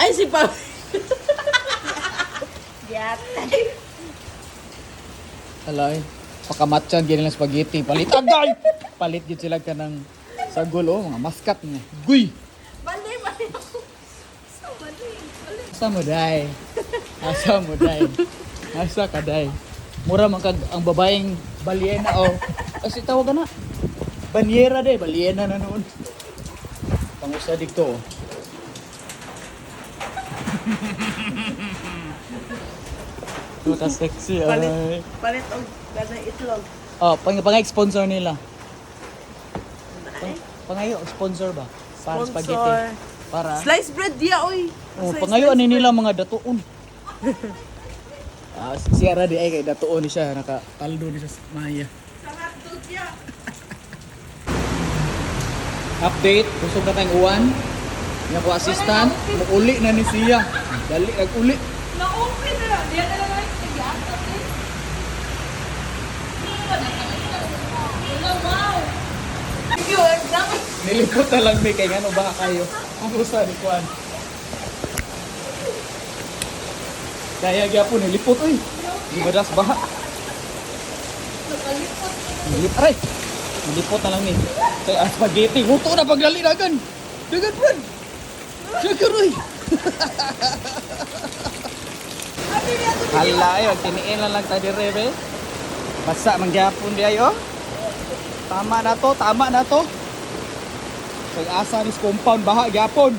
Ay, si Pa. Yatay. Alay, pakamatchan gini lang spaghetti. Palit agay! Palit gid sila ka ng sagol, oh, mga maskat niya. Guy! Bali, bali ako. So, bali. Asa mo, day? Asa mo, day? Asa ka, day? Mura man kag ang babaeng balyena, oh. Kasi tawag na. Banyera, day. Balyena na noon. Pangusa dito, oh. Tuta sexy, ay. Palit og ganang itlog. Oh, sponsor nila. Ay, Pangayo, sponsor ba? Para sponsor. spaghetti. Para. Slice bread dia, oy. Oh, Slice pangayo ani bread. nila mga datuon. Siya ra di ay kay datuon ni siya nakataldo ni sa Maya. Sarap dud dia. Update, busog na tayong uwan. Nga ko assistant, uli na ni siya. Dali uli. Na-open na lang. Diyan na lang ay nagyata. Wow! Yun, dapat Nilipot na lang may kay ngano baka kayo. Ang usa ni Kwan. Kaya gyapon nilipot oy. Di badas baha. nakalipot. Aray! Nilipot na lang ni. Kay ang spaghetti, huto na pagdali dagan. Dagan man. Dagan oy. Hala ayo, tiniin lang tayo dire be. Basa man gyapon di ayo. Tama na to, tama na to. Kay asa ni compound baha gyapon.